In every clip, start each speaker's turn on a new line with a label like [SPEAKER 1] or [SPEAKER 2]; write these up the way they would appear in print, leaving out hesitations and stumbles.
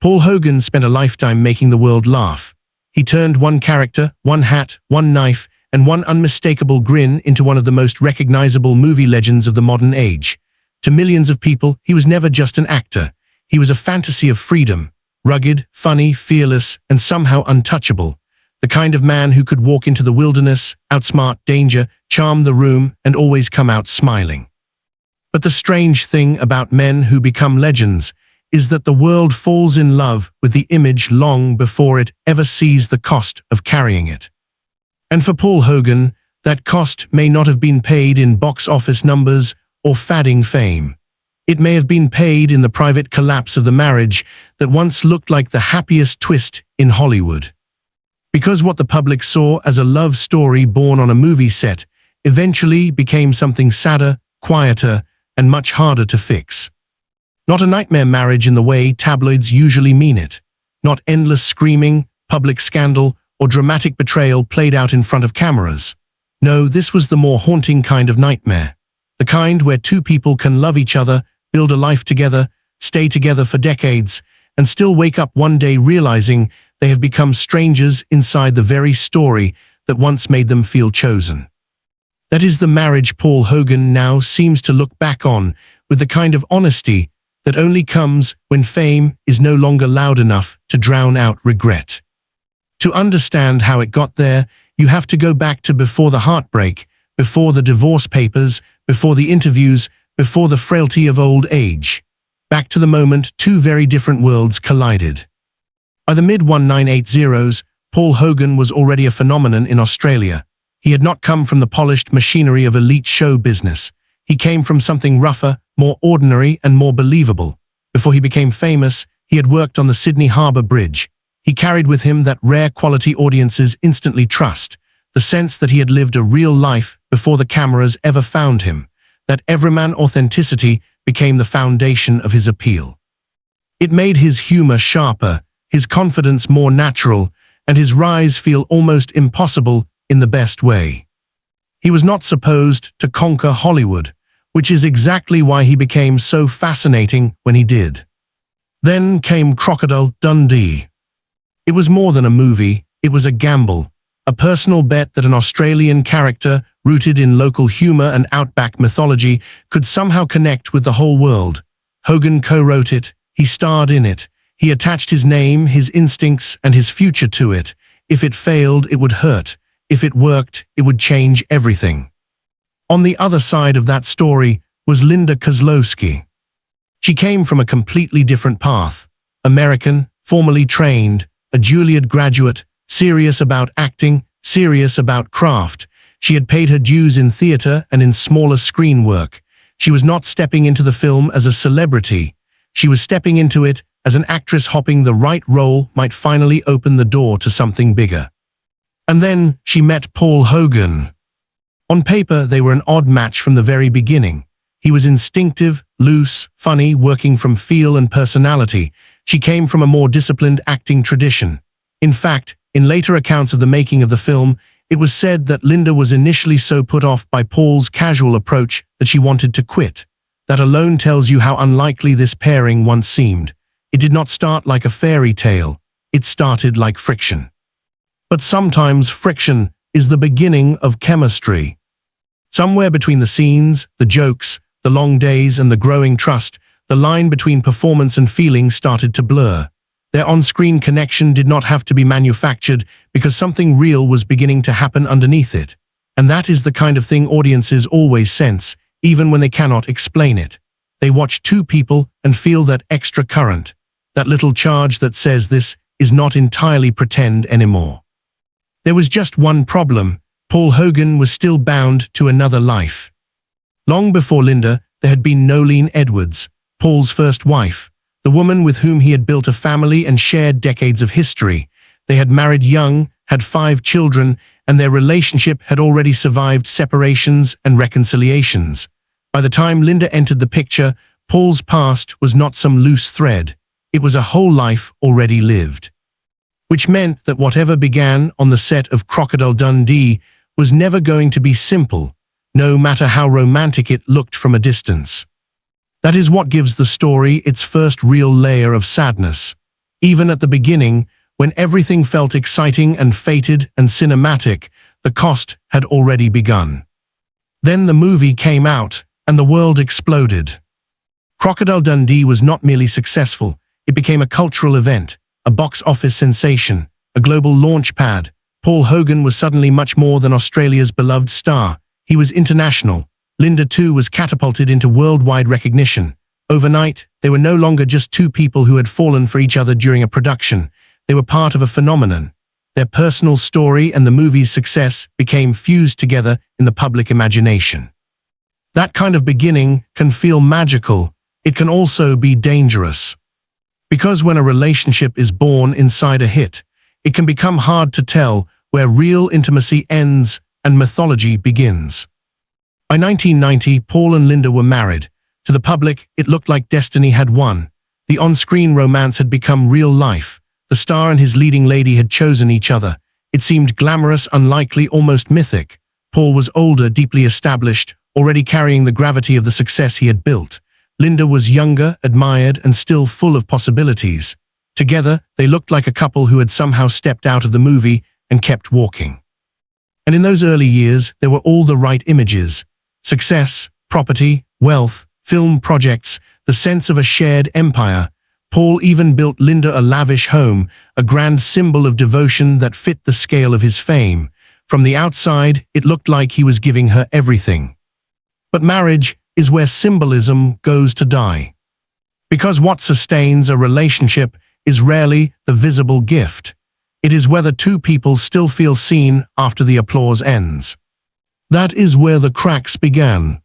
[SPEAKER 1] Paul Hogan spent a lifetime making the world laugh. He turned one character, one hat, one knife, and one unmistakable grin into one of the most recognizable movie legends of the modern age. To millions of people, he was never just an actor. He was a fantasy of freedom, rugged, funny, fearless, and somehow untouchable. The kind of man who could walk into the wilderness, outsmart danger, charm the room, and always come out smiling. But the strange thing about men who become legends is that the world falls in love with the image long before it ever sees the cost of carrying it. And for Paul Hogan, that cost may not have been paid in box office numbers or fading fame. It may have been paid in the private collapse of the marriage that once looked like the happiest twist in Hollywood. Because what the public saw as a love story born on a movie set eventually became something sadder, quieter, and much harder to fix. Not a nightmare marriage in the way tabloids usually mean it. Not endless screaming, public scandal, or dramatic betrayal played out in front of cameras. No, this was the more haunting kind of nightmare. The kind where two people can love each other, build a life together, stay together for decades, and still wake up one day realizing they have become strangers inside the very story that once made them feel chosen. That is the marriage Paul Hogan now seems to look back on with the kind of honesty that only comes when fame is no longer loud enough to drown out regret. To understand how it got there, you have to go back to before the heartbreak, before the divorce papers, before the interviews, before the frailty of old age. Back to the moment two very different worlds collided. By the mid-1980s, Paul Hogan was already a phenomenon in Australia. He had not come from the polished machinery of elite show business. He came from something rougher, more ordinary, and more believable. Before he became famous, he had worked on the Sydney Harbour Bridge. He carried with him that rare quality audiences instantly trust, the sense that he had lived a real life before the cameras ever found him. That everyman authenticity became the foundation of his appeal. It made his humor sharper, his confidence more natural, and his rise feel almost impossible in the best way. He was not supposed to conquer Hollywood, which is exactly why he became so fascinating when he did. Then came Crocodile Dundee. It was more than a movie, it was a gamble, a personal bet that an Australian character rooted in local humor and outback mythology could somehow connect with the whole world. Hogan co-wrote it, he starred in it, he attached his name, his instincts, and his future to it. If it failed, it would hurt. If it worked, it would change everything. On the other side of that story was Linda Kozlowski. She came from a completely different path. American, formally trained, a Juilliard graduate, serious about acting, serious about craft. She had paid her dues in theater and in smaller screen work. She was not stepping into the film as a celebrity. She was stepping into it as an actress hoping the right role might finally open the door to something bigger. And then she met Paul Hogan. On paper, they were an odd match from the very beginning. He was instinctive, loose, funny, working from feel and personality. She came from a more disciplined acting tradition. In fact, in later accounts of the making of the film, it was said that Linda was initially so put off by Paul's casual approach that she wanted to quit. That alone tells you how unlikely this pairing once seemed. It did not start like a fairy tale. It started like friction. But sometimes friction is the beginning of chemistry. Somewhere between the scenes, the jokes, the long days, and the growing trust, the line between performance and feeling started to blur. Their on-screen connection did not have to be manufactured because something real was beginning to happen underneath it. And that is the kind of thing audiences always sense, even when they cannot explain it. They watch two people and feel that extra current, that little charge that says this is not entirely pretend anymore. There was just one problem. Paul Hogan was still bound to another life. Long before Linda, there had been Nolene Edwards, Paul's first wife, the woman with whom he had built a family and shared decades of history. They had married young, had 5 children, and their relationship had already survived separations and reconciliations. By the time Linda entered the picture, Paul's past was not some loose thread. It was a whole life already lived. Which meant that whatever began on the set of Crocodile Dundee was never going to be simple, no matter how romantic it looked from a distance. That is what gives the story its first real layer of sadness. Even at the beginning, when everything felt exciting and fated and cinematic, the cost had already begun. Then the movie came out, and the world exploded. Crocodile Dundee was not merely successful, it became a cultural event, a box office sensation, a global launchpad. Paul Hogan was suddenly much more than Australia's beloved star. He was international. Linda too was catapulted into worldwide recognition. Overnight, they were no longer just two people who had fallen for each other during a production. They were part of a phenomenon. Their personal story and the movie's success became fused together in the public imagination. That kind of beginning can feel magical. It can also be dangerous. Because when a relationship is born inside a hit, it can become hard to tell where real intimacy ends and mythology begins. By 1990, Paul and Linda were married. To the public, it looked like destiny had won. The on-screen romance had become real life. The star and his leading lady had chosen each other. It seemed glamorous, unlikely, almost mythic. Paul was older, deeply established, already carrying the gravity of the success he had built. Linda was younger, admired, and still full of possibilities. Together, they looked like a couple who had somehow stepped out of the movie and kept walking. And in those early years, there were all the right images. Success, property, wealth, film projects, the sense of a shared empire. Paul even built Linda a lavish home, a grand symbol of devotion that fit the scale of his fame. From the outside, it looked like he was giving her everything. But marriage is where symbolism goes to die. Because what sustains a relationship is rarely the visible gift. It is whether two people still feel seen after the applause ends. That is where the cracks began.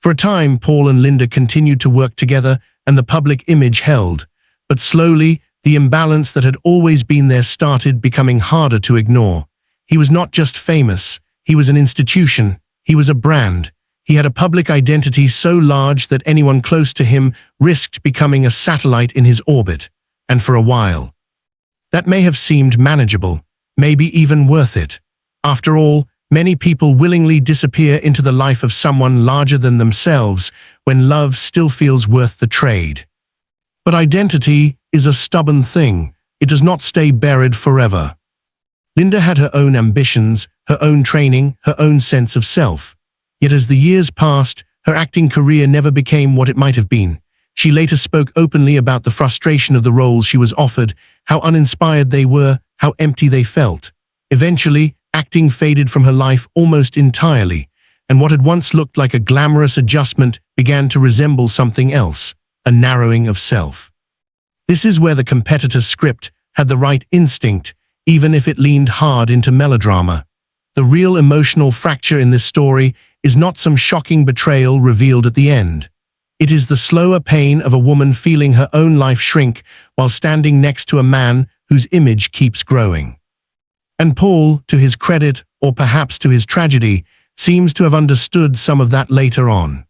[SPEAKER 1] For a time, Paul and Linda continued to work together and the public image held. But slowly, the imbalance that had always been there started becoming harder to ignore. He was not just famous, he was an institution, he was a brand. He had a public identity so large that anyone close to him risked becoming a satellite in his orbit. And for a while, that may have seemed manageable, maybe even worth it. After all, many people willingly disappear into the life of someone larger than themselves when love still feels worth the trade. But identity is a stubborn thing. It does not stay buried forever. Linda had her own ambitions, her own training, her own sense of self. Yet as the years passed, her acting career never became what it might have been. She later spoke openly about the frustration of the roles she was offered, how uninspired they were, how empty they felt. Eventually, acting faded from her life almost entirely, and what had once looked like a glamorous adjustment began to resemble something else, a narrowing of self. This is where the competitor's script had the right instinct, even if it leaned hard into melodrama. The real emotional fracture in this story is not some shocking betrayal revealed at the end. It is the slower pain of a woman feeling her own life shrink while standing next to a man whose image keeps growing. And Paul, to his credit, or perhaps to his tragedy, seems to have understood some of that later on.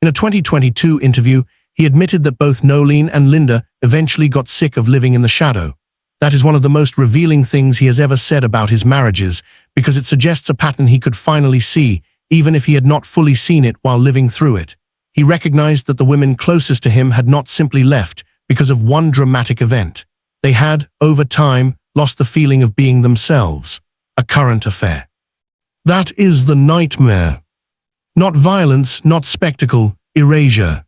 [SPEAKER 1] In a 2022 interview, he admitted that both Nolene and Linda eventually got sick of living in the shadow. That is one of the most revealing things he has ever said about his marriages, because it suggests a pattern he could finally see, even if he had not fully seen it while living through it. He recognized that the women closest to him had not simply left because of one dramatic event. They had, over time, lost the feeling of being themselves, a current affair. That is the nightmare. Not violence, not spectacle, erasure.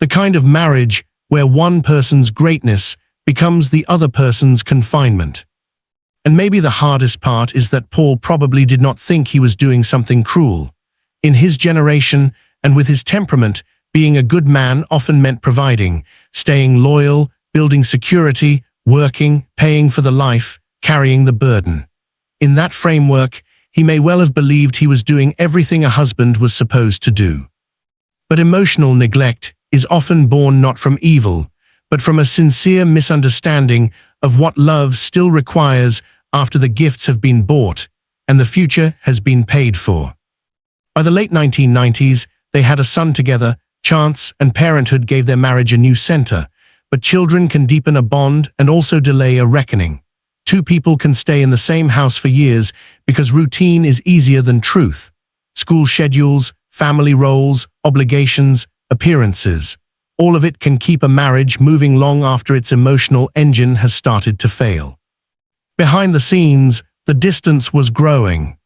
[SPEAKER 1] The kind of marriage where one person's greatness becomes the other person's confinement. And maybe the hardest part is that Paul probably did not think he was doing something cruel. In his generation, and with his temperament, being a good man often meant providing, staying loyal, building security, working, paying for the life, carrying the burden. In that framework, he may well have believed he was doing everything a husband was supposed to do. But emotional neglect is often born not from evil, but from a sincere misunderstanding of what love still requires after the gifts have been bought and the future has been paid for. By the late 1990s, they had a son together. Chance and parenthood gave their marriage a new center, but children can deepen a bond and also delay a reckoning. Two people can stay in the same house for years because routine is easier than truth. School schedules, family roles, obligations, appearances. All of it can keep a marriage moving long after its emotional engine has started to fail. Behind the scenes, the distance was growing.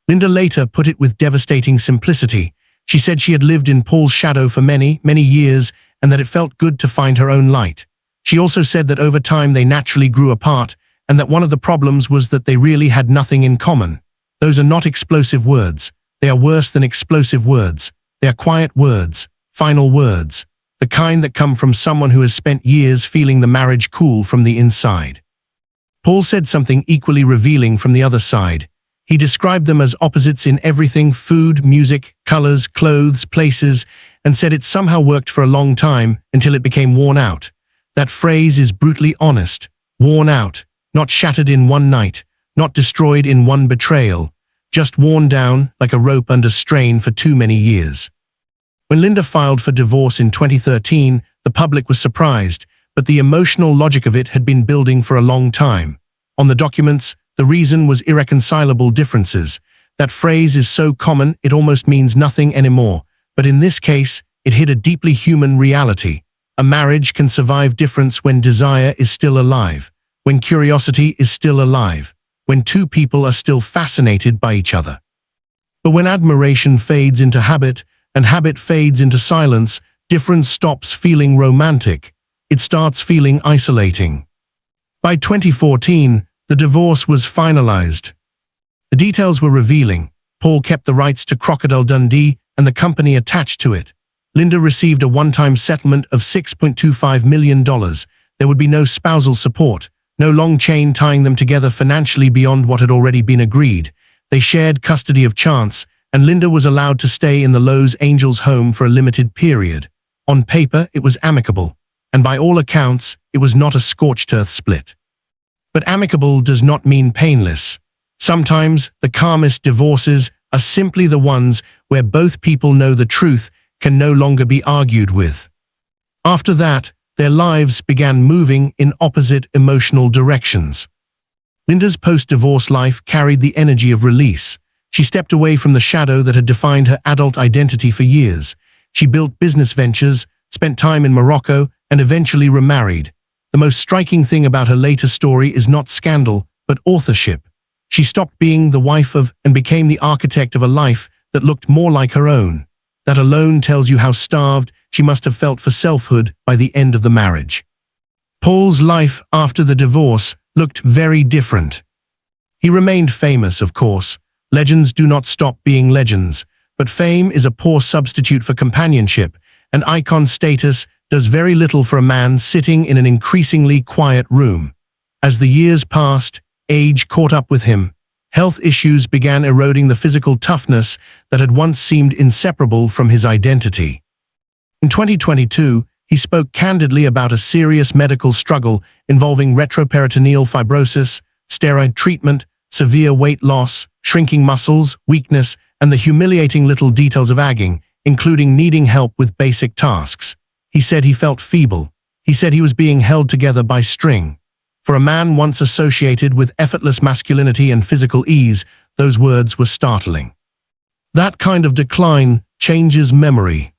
[SPEAKER 1] Linda later put it with devastating simplicity. She said she had lived in Paul's shadow for many, many years and that it felt good to find her own light. She also said that over time they naturally grew apart and that one of the problems was that they really had nothing in common. Those are not explosive words. They are worse than explosive words. They are quiet words, final words, the kind that come from someone who has spent years feeling the marriage cool from the inside. Paul said something equally revealing from the other side. He described them as opposites in everything: food, music, colors, clothes, places, and said it somehow worked for a long time until it became worn out. That phrase is brutally honest. Worn out, not shattered in one night, not destroyed in one betrayal, just worn down like a rope under strain for too many years. When Linda filed for divorce in 2013, the public was surprised, but the emotional logic of it had been building for a long time. On the documents, the reason was irreconcilable differences. That phrase is so common it almost means nothing anymore, but in this case, it hit a deeply human reality. A marriage can survive difference when desire is still alive, when curiosity is still alive, when two people are still fascinated by each other. But when admiration fades into habit, and habit fades into silence, difference stops feeling romantic. It starts feeling isolating. By 2014, the divorce was finalized. The details were revealing. Paul kept the rights to Crocodile Dundee and the company attached to it. Linda received a one-time settlement of $6.25 million. There would be no spousal support, no long chain tying them together financially beyond what had already been agreed. They shared custody of Chance, and Linda was allowed to stay in the Los Angeles home for a limited period. On paper, it was amicable, and by all accounts, it was not a scorched earth split. But amicable does not mean painless. Sometimes, the calmest divorces are simply the ones where both people know the truth can no longer be argued with. After that, their lives began moving in opposite emotional directions. Linda's post-divorce life carried the energy of release. She stepped away from the shadow that had defined her adult identity for years. She built business ventures, spent time in Morocco, and eventually remarried. The most striking thing about her later story is not scandal, but authorship. She stopped being the wife of and became the architect of a life that looked more like her own. That alone tells you how starved she must have felt for selfhood by the end of the marriage. Paul's life after the divorce looked very different. He remained famous, of course. Legends do not stop being legends, but fame is a poor substitute for companionship, and icon status does very little for a man sitting in an increasingly quiet room. As the years passed, age caught up with him. Health issues began eroding the physical toughness that had once seemed inseparable from his identity. In 2022, he spoke candidly about a serious medical struggle involving retroperitoneal fibrosis, steroid treatment, severe weight loss, shrinking muscles, weakness, and the humiliating little details of aging, including needing help with basic tasks. He said he felt feeble. He said he was being held together by string. For a man once associated with effortless masculinity and physical ease, those words were startling. That kind of decline changes memory.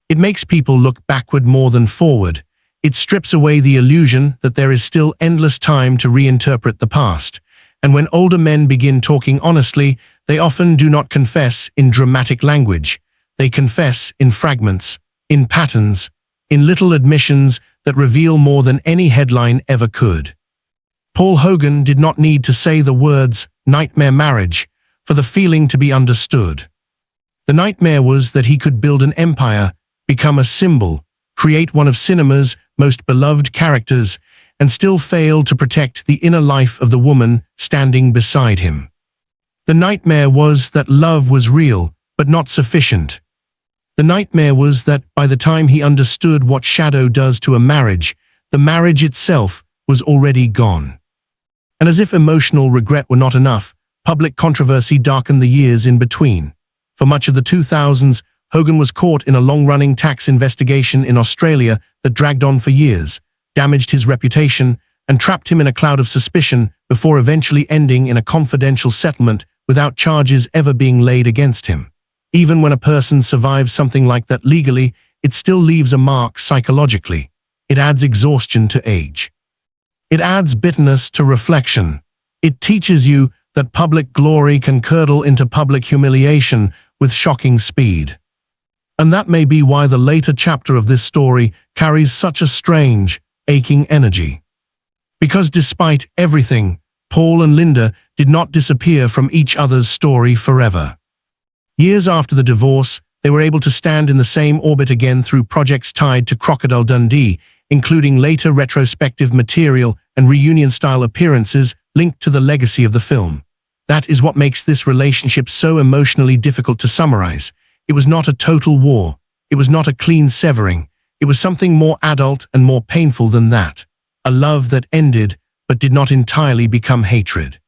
[SPEAKER 1] It makes people look backward more than forward. It strips away the illusion that there is still endless time to reinterpret the past. And when older men begin talking honestly, they often do not confess in dramatic language. They confess in fragments, in patterns, in little admissions that reveal more than any headline ever could. Paul Hogan did not need to say the words "nightmare marriage" for the feeling to be understood. The nightmare was that he could build an empire, become a symbol, create one of cinema's most beloved characters, and still fail to protect the inner life of the woman standing beside him. The nightmare was that love was real, but not sufficient. The nightmare was that by the time he understood what shadow does to a marriage, the marriage itself was already gone. And as if emotional regret were not enough, public controversy darkened the years in between. For much of the 2000s, Hogan was caught in a long-running tax investigation in Australia that dragged on for years, damaged his reputation, and trapped him in a cloud of suspicion before eventually ending in a confidential settlement without charges ever being laid against him. Even when a person survives something like that legally, it still leaves a mark psychologically. It adds exhaustion to age. It adds bitterness to reflection. It teaches you that public glory can curdle into public humiliation with shocking speed. And that may be why the later chapter of this story carries such a strange, aching energy. Because despite everything, Paul and Linda did not disappear from each other's story forever. Years after the divorce, they were able to stand in the same orbit again through projects tied to Crocodile Dundee, including later retrospective material and reunion-style appearances linked to the legacy of the film. That is what makes this relationship so emotionally difficult to summarize. It was not a total war. It was not a clean severing. It was something more adult and more painful than that. A love that ended, but did not entirely become hatred.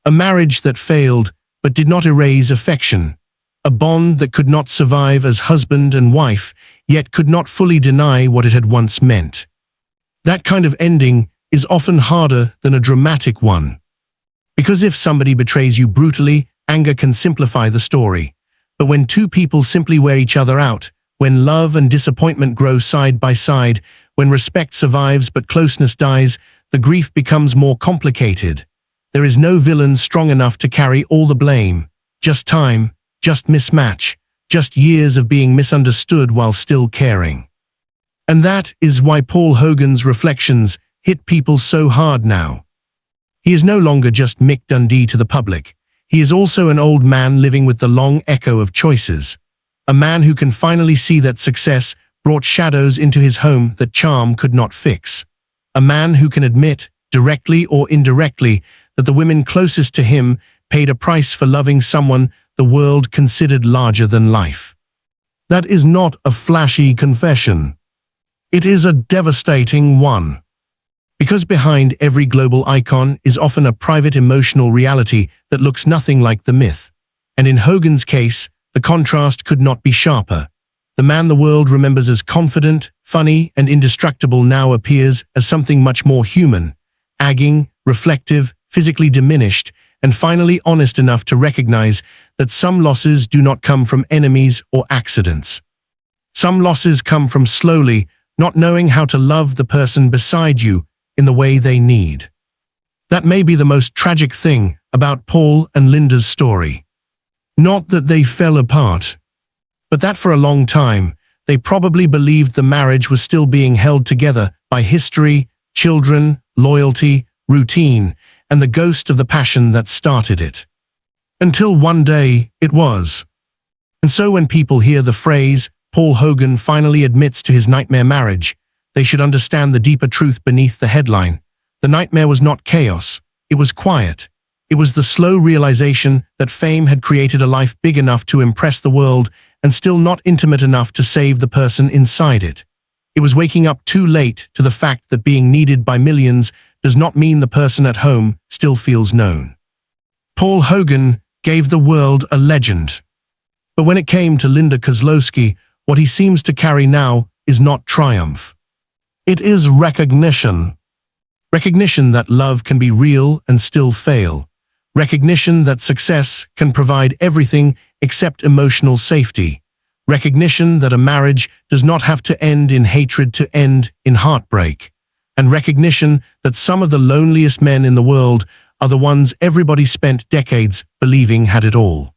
[SPEAKER 1] A marriage that failed, but did not erase affection. A bond that could not survive as husband and wife, yet could not fully deny what it had once meant. That kind of ending is often harder than a dramatic one. Because if somebody betrays you brutally, anger can simplify the story. But when two people simply wear each other out, when love and disappointment grow side by side, when respect survives but closeness dies, the grief becomes more complicated. There is no villain strong enough to carry all the blame. Just time, just mismatch, just years of being misunderstood while still caring. And that is why Paul Hogan's reflections hit people so hard now. He is no longer just Mick Dundee to the public. He is also an old man living with the long echo of choices. A man who can finally see that success brought shadows into his home that charm could not fix. A man who can admit, directly or indirectly, that the women closest to him paid a price for loving someone the world considered larger than life. That is not a flashy confession. It is a devastating one. Because behind every global icon is often a private emotional reality that looks nothing like the myth. And in Hogan's case, the contrast could not be sharper. The man the world remembers as confident, funny, and indestructible now appears as something much more human, agging, reflective, physically diminished, and finally honest enough to recognize that some losses do not come from enemies or accidents. Some losses come from slowly not knowing how to love the person beside you in the way they need. That may be the most tragic thing about Paul and Linda's story. Not that they fell apart, but that for a long time, they probably believed the marriage was still being held together by history, children, loyalty, routine, and the ghost of the passion that started it. Until one day, it was. And so when people hear the phrase, Paul Hogan finally admits to his nightmare marriage, they should understand the deeper truth beneath the headline. The nightmare was not chaos. It was quiet. It was the slow realization that fame had created a life big enough to impress the world and still not intimate enough to save the person inside it. It was waking up too late to the fact that being needed by millions does not mean the person at home still feels known. Paul Hogan gave the world a legend. But when it came to Linda Kozlowski, what he seems to carry now is not triumph. It is recognition. Recognition that love can be real and still fail. Recognition that success can provide everything except emotional safety. Recognition that a marriage does not have to end in hatred to end in heartbreak. And recognition that some of the loneliest men in the world are the ones everybody spent decades believing had it all.